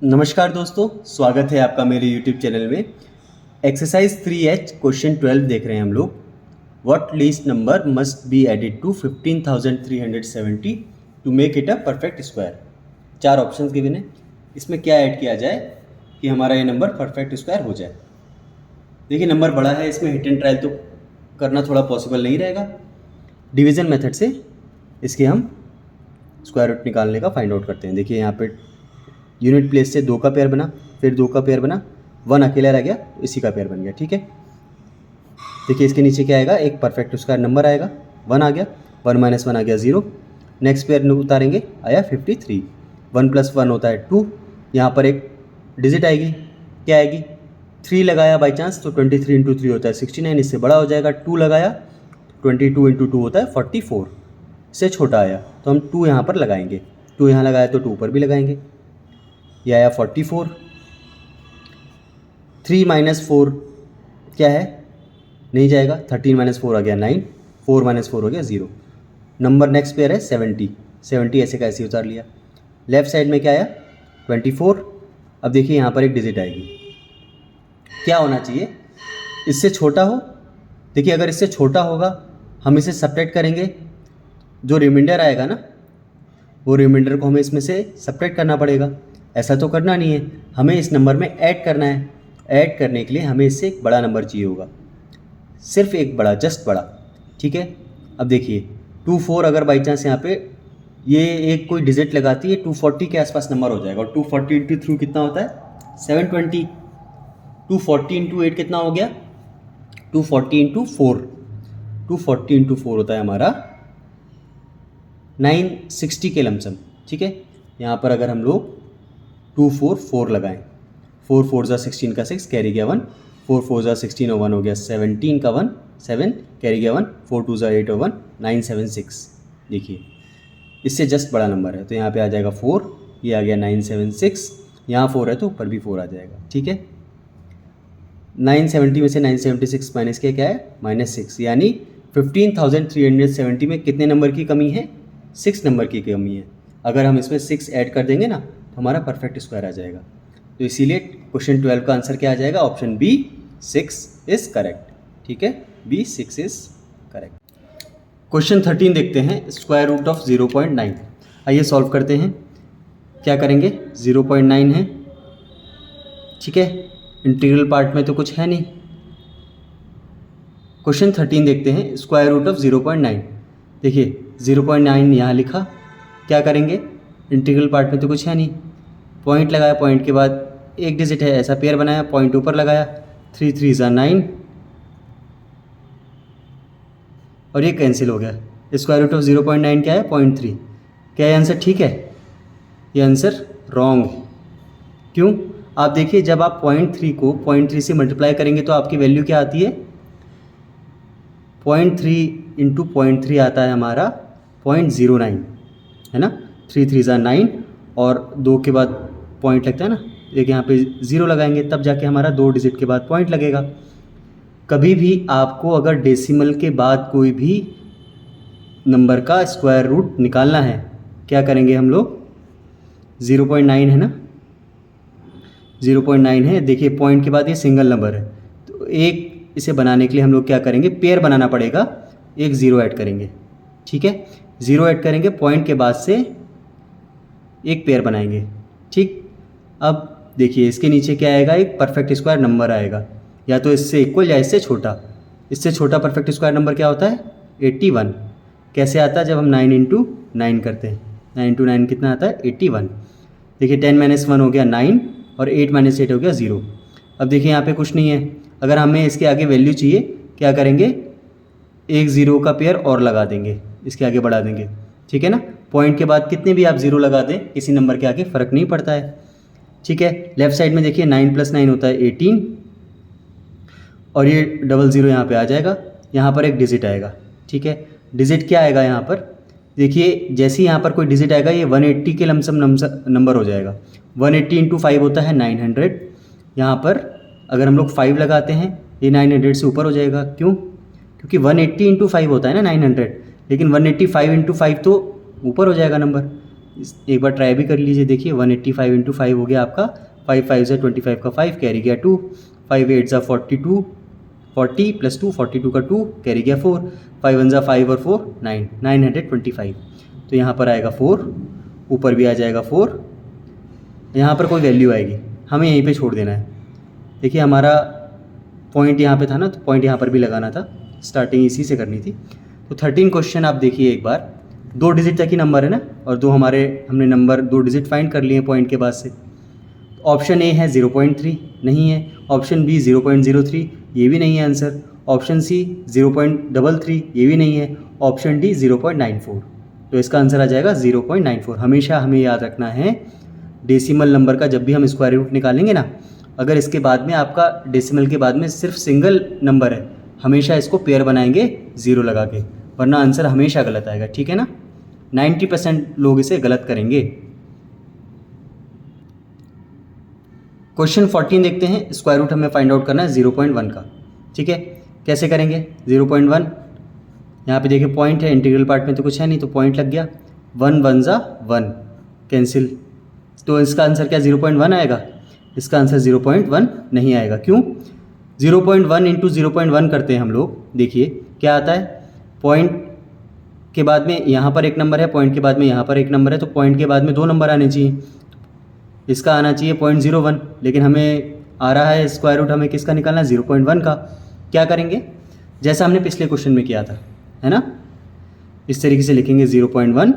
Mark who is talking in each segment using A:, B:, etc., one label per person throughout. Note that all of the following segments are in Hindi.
A: नमस्कार दोस्तों, स्वागत है आपका मेरे YouTube चैनल में। एक्सरसाइज 3H क्वेश्चन 12 देख रहे हैं हम लोग। What least number must be added to 15,370 to make it a perfect square. 4 options given है, इसमें क्या ऐड किया जाए कि हमारा ये नंबर परफेक्ट स्क्वायर हो जाए। देखिए नंबर बड़ा है, इसमें हिट एंड ट्रायल तो करना थोड़ा पॉसिबल नहीं रहेगा। डिवीज़न मेथड से इसके हम स्क्वायर रूट निकालने का फाइंड आउट करते हैं। देखिए यहाँ पे यूनिट प्लेस से 2 का पेयर बना, फिर 2 का पेयर बना, 1 अकेला रह गया तो इसी का पेयर बन गया। ठीक है, देखिए इसके नीचे क्या आएगा, एक परफेक्ट स्क्वायर नंबर आएगा, 1 आ गया, 1 माइनस 1 आ गया 0। नेक्स्ट पेयर उतारेंगे, आया 53। 1 प्लस 1 होता है 2, यहाँ पर एक डिजिट आएगी, क्या आएगी, 3 लगाया बाई चांस तो 23 इंटू 3 होता है 69, इससे बड़ा हो जाएगा। 2 लगाया, 22 इंटू 2 होता है 44, इससे छोटा आया तो हम 2 यहाँ पर लगाएंगे। 2 यहाँ लगाया तो 2 ऊपर भी लगाएंगे, ये आया 44। 3 माइनस 4 क्या है, नहीं जाएगा। 13 माइनस 4 आ गया 9, 4 माइनस 4 हो गया 0। नंबर नेक्स्ट पेयर है 70, 70 ऐसे का ऐसे उतार लिया। लेफ्ट साइड में क्या आया 24। अब देखिए यहाँ पर एक डिजिट आएगी, क्या होना चाहिए, इससे छोटा हो। देखिए अगर इससे छोटा होगा हम इसे सब्ट्रैक्ट करेंगे, जो रिमाइंडर आएगा ना वो रिमाइंडर को हमें इसमें से सब्ट्रैक्ट करना पड़ेगा। ऐसा तो करना नहीं है, हमें इस नंबर में ऐड करना है। ऐड करने के लिए हमें इससे एक बड़ा नंबर चाहिए होगा, सिर्फ एक बड़ा, जस्ट बड़ा। ठीक है, अब देखिए 24 अगर बाई चांस यहाँ पे ये एक कोई डिजिट लगाती है 240 के आसपास नंबर हो जाएगा। और 240 इंटू 3 कितना होता है 720। 240 इंटू 8 कितना हो गया 240 इंटू 4, 240 इंटू 4 होता है हमारा 960 के लमसम। ठीक है, यहाँ पर अगर हम लोग 2 4 4 लगाएं, 4 4 जा 16 का 6 कैरी गया 1, 4 4 जा 16 और 1 हो गया 17 का 1 7 कैरी गया 1, 4 2 जा 8 और 1 976। देखिए इससे जस्ट बड़ा नंबर है तो यहाँ पे आ जाएगा 4, ये आ गया 976, यहाँ 4 है तो ऊपर भी 4 आ जाएगा। ठीक है, 970 में से 976 माइनस किया क्या है -6, यानी 15,370 में कितने नंबर की कमी है, 6 नंबर की कमी है। अगर हम इसमें 6 ऐड कर देंगे ना तो हमारा परफेक्ट स्क्वायर आ जाएगा। तो इसीलिए क्वेश्चन 12 का आंसर क्या आ जाएगा, ऑप्शन बी 6 इज करेक्ट। ठीक है, बी 6 इज करेक्ट। क्वेश्चन 13 देखते हैं, स्क्वायर रूट ऑफ 0.9। आइए सॉल्व करते हैं। क्या करेंगे, 0.9 है, ठीक है, इंटीग्रल पार्ट में तो कुछ है नहीं। क्वेश्चन 13 देखते हैं, स्क्वायर रूट ऑफ 0.9। देखिए 0.9 यहाँ लिखा, क्या करेंगे, इंटीग्रल पार्ट में तो कुछ है नहीं, पॉइंट लगाया, पॉइंट के बाद एक डिजिट है, ऐसा पेयर बनाया, पॉइंट ऊपर लगाया, 3 3 ज़ा 9 और ये कैंसिल हो गया। स्क्वायर रूट ऑफ 0.9 क्या है 0.3। क्या ये आंसर ठीक है, ये आंसर रॉन्ग है। क्यों, आप देखिए जब आप 0.3 को 0.3 से मल्टीप्लाई करेंगे तो आपकी वैल्यू क्या आती है, 0.3 इंटू 0.3 आता है हमारा 0.09, है ना। 3 3 ज़ा 9 और 2 के बाद पॉइंट लगता है ना, एक यहाँ पे 0 लगाएंगे तब जाके हमारा 2 डिजिट के बाद पॉइंट लगेगा। कभी भी आपको अगर डेसिमल के बाद कोई भी नंबर का स्क्वायर रूट निकालना है, क्या करेंगे हम लोग, 0.9 है ना, 0.9 है। देखिए पॉइंट के बाद ये सिंगल नंबर है तो एक इसे बनाने के लिए हम लोग क्या करेंगे, पेयर बनाना पड़ेगा, एक 0 ऐड करेंगे। ठीक है, 0 ऐड करेंगे, पॉइंट के बाद से एक पेयर बनाएंगे। ठीक, अब देखिए इसके नीचे क्या आएगा, एक परफेक्ट स्क्वायर नंबर आएगा, या तो इससे इक्वल या इससे छोटा। इससे छोटा परफेक्ट स्क्वायर नंबर क्या होता है 81। कैसे आता है, जब हम 9 इंटू 9 करते हैं, 9 इंटू 9 कितना आता है 81। देखिए 10 माइनस 1 हो गया 9 और 8 माइनस 8 हो गया 0। अब देखिए यहाँ पे कुछ नहीं है, अगर हमें इसके आगे वैल्यू चाहिए, क्या करेंगे, एक 0 का पेयर और लगा देंगे, इसके आगे बढ़ा देंगे। ठीक है ना, पॉइंट के बाद कितने भी आप 0 लगा दें किसी नंबर के आगे फ़र्क नहीं पड़ता है। ठीक है, लेफ्ट साइड में देखिए 9 + 9 होता है 18 और ये 00 यहाँ पे आ जाएगा, यहाँ पर एक डिजिट आएगा। ठीक है, डिजिट क्या आएगा यहाँ पर, देखिए जैसे ही यहाँ पर कोई डिजिट आएगा ये 180 के लमसम नंबर हो जाएगा। 180 इंटू 5 होता है 900। यहाँ पर अगर हम लोग 5 लगाते हैं ये 900 से ऊपर हो जाएगा। क्यों, क्योंकि 180 इंटू 5 होता है ना 900, लेकिन 185 इंटू 5 तो ऊपर हो जाएगा नंबर, एक बार ट्राई भी कर लीजिए, देखिए 185 इंटू 5 हो गया आपका 5 5 से 25 का 5 कैरी गया 2, 5 8 ज़ा 42, 40 प्लस 2 42 का 2 कैरी गया 4, 5 1 ज़ा 5 और 4 9, 925। तो यहाँ पर आएगा 4, ऊपर भी आ जाएगा 4, यहाँ पर कोई वैल्यू आएगी, हमें यहीं पे छोड़ देना है। देखिए हमारा पॉइंट यहाँ पे था ना, तो पॉइंट यहाँ पर भी लगाना था, स्टार्टिंग इसी से करनी थी। तो 13 क्वेश्चन आप देखिए एक बार, 2 डिजिट तक ही नंबर है ना, और हमने नंबर 2 डिजिट फाइंड कर लिए पॉइंट के बाद से। ऑप्शन ए है 0.3, नहीं है। ऑप्शन बी 0.03, ये भी नहीं है आंसर। ऑप्शन सी 0.33, ये भी नहीं है। Option D 0.94। तो इसका आंसर आ जाएगा 0.94। हमेशा हमें याद रखना है डेसिमल नंबर का जब भी हम स्क्वायर रूट निकालेंगे ना, अगर इसके बाद में आपका डेसिमल के बाद में सिर्फ सिंगल नंबर है, हमेशा इसको पेयर बनाएंगे 0 लगा के, वरना आंसर हमेशा गलत आएगा, ठीक है ना। 90% लोग इसे गलत करेंगे। क्वेश्चन 14 देखते हैं। स्क्वायर रूट हमें फाइंड आउट करना है 0.1 का, ठीक है। कैसे करेंगे 0.1, यहाँ पे देखिए पॉइंट है, इंटीग्रल पार्ट में तो कुछ है नहीं, तो पॉइंट लग गया, 1 1 ज़ा 1 कैंसिल। तो इसका आंसर क्या 0.1 आएगा? इसका आंसर 0.1 नहीं आएगा। क्यों? 0.1 इंटू 0.1 करते हैं हम लोग, देखिए क्या आता है, पॉइंट के बाद में यहाँ पर एक नंबर है, पॉइंट के बाद में यहाँ पर एक नंबर है, तो पॉइंट के बाद में 2 नंबर आने चाहिए। इसका आना चाहिए 0.01, लेकिन हमें आ रहा है स्क्वायर रूट हमें किसका निकालना है 0.1 का। क्या करेंगे? जैसा हमने पिछले क्वेश्चन में किया था, है ना, इस तरीके से लिखेंगे 0.1।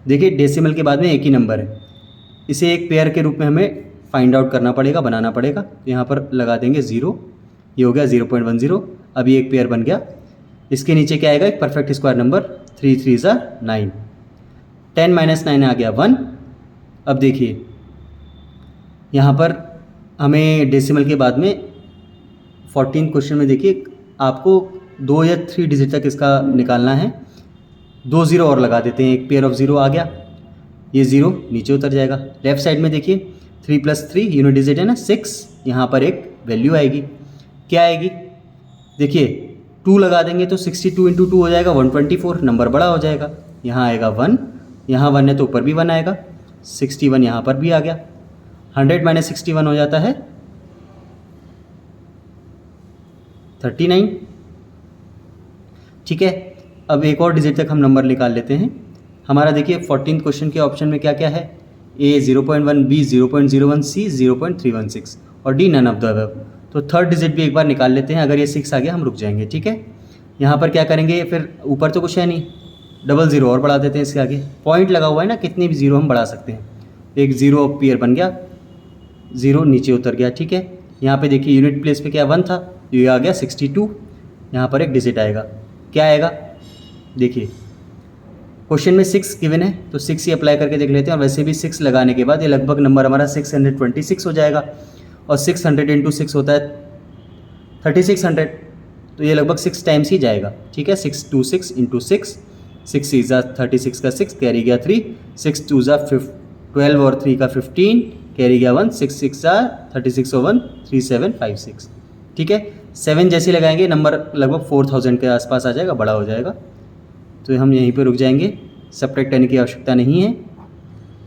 A: देखिए डेसिमल के बाद में एक ही नंबर है, इसे एक पेयर के रूप में हमें फाइंड आउट करना पड़ेगा, बनाना पड़ेगा। तो यहाँ पर लगा देंगे 0, ये हो गया 0.10। अभी एक पेयर बन गया। इसके नीचे क्या आएगा? एक परफेक्ट स्क्वायर नंबर, 3 3 ज़ा 9, 10 - 9 आ गया 1। अब देखिए यहाँ पर हमें डेसिमल के बाद में 14 क्वेश्चन में देखिए आपको 2 या 3 डिजिट तक इसका निकालना है। 2 0 और लगा देते हैं, एक पेयर ऑफ 0 आ गया, ये 0 नीचे उतर जाएगा। लेफ्ट साइड में देखिए 3 + 3 यूनिट डिजिट है ना 6, यहाँ पर एक वैल्यू आएगी। क्या आएगी? देखिए 2 लगा देंगे तो 62 × 2 हो जाएगा 124, नंबर बड़ा हो जाएगा। यहाँ आएगा 1, यहाँ 1 है तो ऊपर भी 1 आएगा, 61 यहाँ पर भी आ गया। 100 - 61 हो जाता है 39, ठीक है। अब एक और डिजिट तक हम नंबर निकाल लेते हैं। हमारा देखिए 14 क्वेश्चन के ऑप्शन में क्या क्या है? ए 0.1, बी 0.01, सी 0.316 और D none of the above. तो थर्ड डिजिट भी एक बार निकाल लेते हैं। अगर ये 6 आ गया हम रुक जाएंगे, ठीक है। यहाँ पर क्या करेंगे, फिर ऊपर तो कुछ है नहीं, डबल 0 और बढ़ा देते हैं इसके आगे। पॉइंट लगा हुआ है ना, कितनी भी 0 हम बढ़ा सकते हैं। एक 0 पेयर बन गया, 0 नीचे उतर गया, ठीक है। यहाँ पे देखिए यूनिट प्लेस पे क्या 1 था, ये आ गया 62। यहाँ पर एक डिजिट आएगा, क्या आएगा? देखिए क्वेश्चन में 6 गिवन है, तो 6 ही अप्लाई करके देख लेते हैं। और वैसे भी 6 लगाने के बाद ये लगभग नंबर हमारा 626 हो जाएगा, और 600 × 6 होता है 3600, तो ये लगभग 6 टाइम्स ही जाएगा, ठीक है। 6 2 6 × 6, 6 6 ज़ा 36 का 6 कैरी गया 3, 6 2 ज़ा 12 और 3 का 15 कैरी गया 1, 6 6 ज़ा 36 और 1 3756, ठीक है। 7 जैसे लगाएंगे नंबर लगभग 4000 के आसपास आ जाएगा, बड़ा हो जाएगा। तो हम यहीं पे रुक जाएंगे, सब्ट्रैक्ट करने की आवश्यकता नहीं है।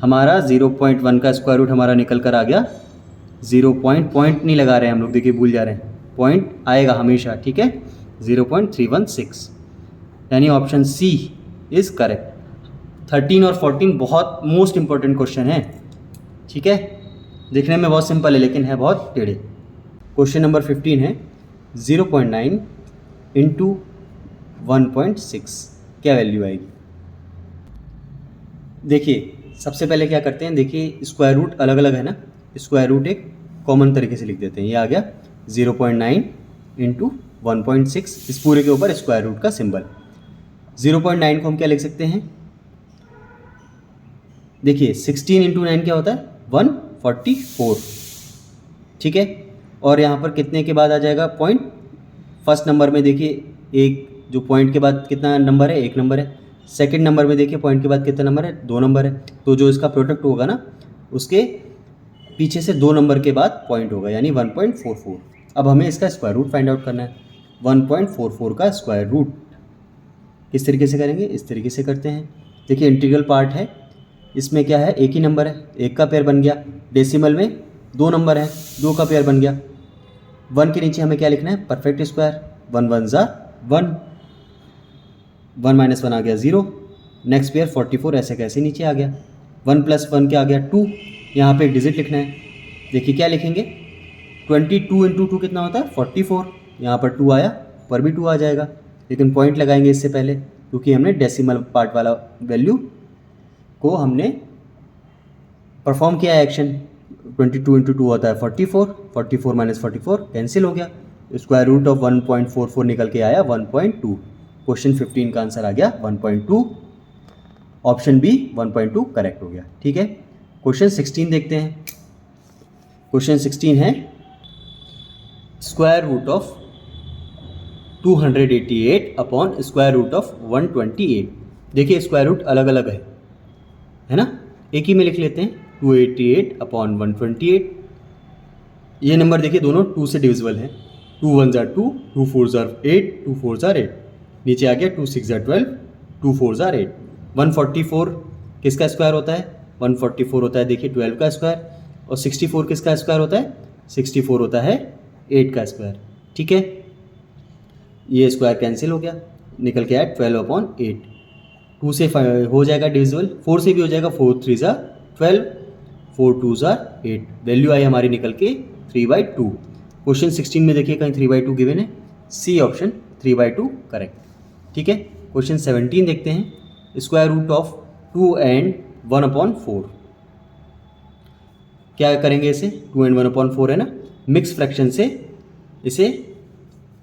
A: हमारा 0.1 का स्क्वायर रूट हमारा निकल कर आ गया 0. पॉइंट नहीं लगा रहे हैं हम लोग, देखिए भूल जा रहे हैं, पॉइंट आएगा हमेशा, ठीक है, 0.316, यानी ऑप्शन सी इज़ करेक्ट। 13 और 14 बहुत मोस्ट इंपॉर्टेंट क्वेश्चन है, ठीक है। देखने में बहुत सिंपल है लेकिन है बहुत टेढ़े। क्वेश्चन नंबर 15 है 0.9 × 1.6, क्या वैल्यू आएगी? देखिए सबसे पहले क्या करते हैं, देखिए स्क्वायर रूट अलग अलग है ना, स्क्वायर रूट एक कॉमन तरीके से लिख देते हैं। ये आ गया 0.9 × 1.6, इस पूरे के ऊपर स्क्वायर रूट का सिंबल। 0.9 को हम क्या लिख सकते हैं? देखिए 16 × 9 क्या होता है 144, ठीक है। और यहाँ पर कितने के बाद आ जाएगा पॉइंट? फर्स्ट नंबर में देखिए एक, जो पॉइंट के बाद कितना नंबर है, 1 नंबर है। सेकंड नंबर में देखिए पॉइंट के बाद कितना नंबर है, 2 नंबर है। तो जो इसका प्रोडक्ट होगा ना, उसके पीछे से 2 नंबर के बाद पॉइंट होगा, यानी 1.44। अब हमें इसका स्क्वायर रूट फाइंड आउट करना है। 1.44 का स्क्वायर रूट किस तरीके से करेंगे? इस तरीके से करते हैं। देखिए इंटीग्रल पार्ट है, इसमें क्या है, एक ही नंबर है, एक का पेयर बन गया। डेसिमल में 2 नंबर है, 2 का पेयर बन गया। 1 के नीचे हमें क्या लिखना है, परफेक्ट स्क्वायर। 1 1 ज़ा 1, 1 - 1 आ गया 0। नेक्स्ट पेयर 44 ऐसे कैसे नीचे आ गया। 1 + 1 क्या आ गया 2। यहाँ पे एक डिजिट लिखना है, देखिए क्या लिखेंगे, 22 × 2 कितना होता है 44। यहाँ पर 2 आया, पर भी 2 आ जाएगा, लेकिन पॉइंट लगाएंगे इससे पहले, क्योंकि हमने डेसिमल पार्ट वाला वैल्यू को हमने परफॉर्म किया है एक्शन। 22 × 2 होता है 44, 44 - 44 कैंसिल हो गया। स्क्वायर रूट ऑफ 1.44 निकल के आया 1.2। क्वेश्चन 15 का आंसर आ गया 1.2। ऑप्शन बी 1.2 करेक्ट हो गया। ठीक है, क्वेश्चन 16 देखते हैं। क्वेश्चन 16 है square root of 288 upon square root of 128। देखिए स्क्वायर रूट अलग अलग है ना, एक ही में लिख लेते हैं, 288 अपॉन 128। ये नंबर देखिए दोनों 2 से डिविजिबल हैं। 2 1 ज़ा 2, 2 4 ज़ा 8, 2 4 ज़ा 8। नीचे आ गया 2 6 ज़ा 12, 2 4 ज़ा 8। 144 किसका स्क्वायर होता है, 144 होता है देखिए 12 का स्क्वायर। और 64 किसका स्क्वायर होता है, 64 होता है 8 का स्क्वायर। ठीक है, ये स्क्वायर कैंसिल हो गया, निकल के आया 12/8। 2 से हो जाएगा डिविजिबल, 4 से भी हो जाएगा, 4 3 ज़ा 12, 4 2 ज़ा 8। वैल्यू आई हमारी निकल के 3/2। क्वेश्चन 16 में देखिए कहीं 3/2 गिवन है, सी ऑप्शन 3/2 करेक्ट। ठीक है, क्वेश्चन 17 देखते हैं। Square root of 2 and 1/4। क्या करेंगे इसे, 2 and 1/4 है ना, मिक्स फ्रैक्शन से इसे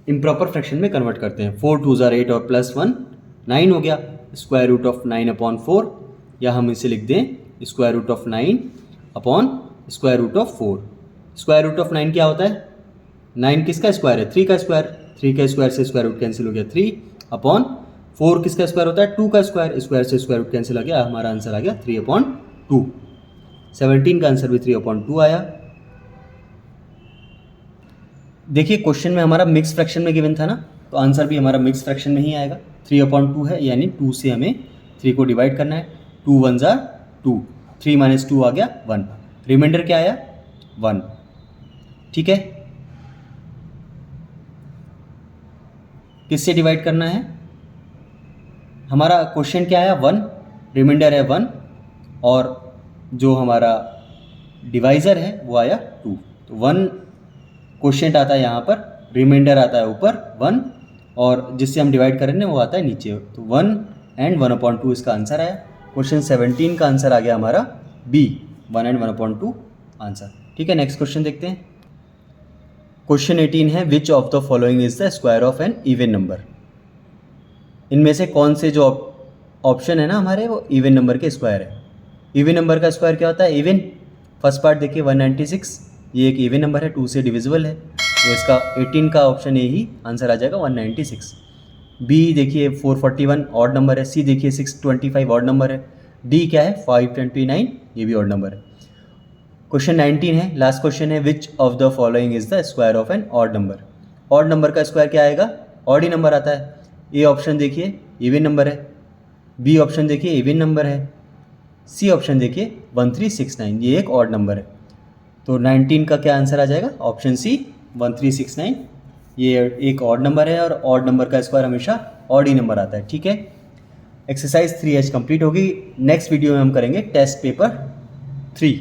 A: इम्प्रॉपर फ्रैक्शन में कन्वर्ट करते हैं। 4 2 ज़ा 8 और +1 9 हो गया। स्क्वायर रूट ऑफ 9/4, या हम इसे लिख दें square root of 9 upon square root of 4। Square root of 9 क्या होता है, 9 किसका स्क्वायर है, 3 का स्क्वायर। 3 का स्क्वायर से स्क्वायर रूट कैंसिल हो गया 3 अपॉन 4 किसका स्क्वायर होता है, 2 का स्क्वायर। स्क्वायर से स्क्वायर रूट कैंसिल आ गया, हमारा आंसर आ गया 3/2। 17 का आंसर भी 3/2 आया। देखिए क्वेश्चन में हमारा मिक्स फ्रैक्शन में गिवन था ना, तो आंसर भी हमारा मिक्स फ्रैक्शन में ही आएगा। 3/2 है, यानी 2 से हमें 3 को डिवाइड करना है। 2 1 ज़ा 2, 3 - 2 आ गया 1, रिमाइंडर क्या आया 1। ठीक है, किससे डिवाइड करना है, हमारा क्वेश्चन क्या आया 1, रिमाइंडर है 1, और जो हमारा डिवाइज़र है वो आया 2। तो 1 क्वेश्चन आता है यहाँ पर, रिमाइंडर आता है ऊपर 1, और जिससे हम डिवाइड कर रहे हैं वो आता है नीचे। तो 1 and 1/2 इसका आंसर आया। क्वेश्चन 17 का आंसर आ गया हमारा बी, 1 and 1/2 आंसर। ठीक है, नेक्स्ट क्वेश्चन देखते हैं। क्वेश्चन 18 है which of the following is the square of an even number. इनमें से कौन से जो ऑप्शन है ना हमारे, वो इवन नंबर के स्क्वायर है। इवन नंबर का स्क्वायर क्या होता है, इवन। फर्स्ट पार्ट देखिए 196, ये एक इवन नंबर है, 2 से डिविजिबल है, तो इसका 18 का ऑप्शन ए ही आंसर आ जाएगा 196। बी देखिए 441 ऑड नंबर है। सी देखिए 625 ऑड नंबर है। डी क्या है 529, ये भी ऑड नंबर है। क्वेश्चन 19 है, लास्ट क्वेश्चन है, which of the following is the square of an odd number. Odd number का स्क्वायर क्या आएगा, ऑड ही नंबर आता है। ए ऑप्शन देखिए इवन नंबर है, बी ऑप्शन देखिए इवन नंबर है, सी ऑप्शन देखिए 1369, ये एक ऑड नंबर है। तो 19 का क्या आंसर आ जाएगा, ऑप्शन सी 1369, ये एक ऑड नंबर है, और ऑड नंबर का स्क्वायर हमेशा ऑड ही नंबर आता है। ठीक है, एक्सरसाइज 3H कंप्लीट होगी। नेक्स्ट वीडियो में हम करेंगे टेस्ट पेपर 3।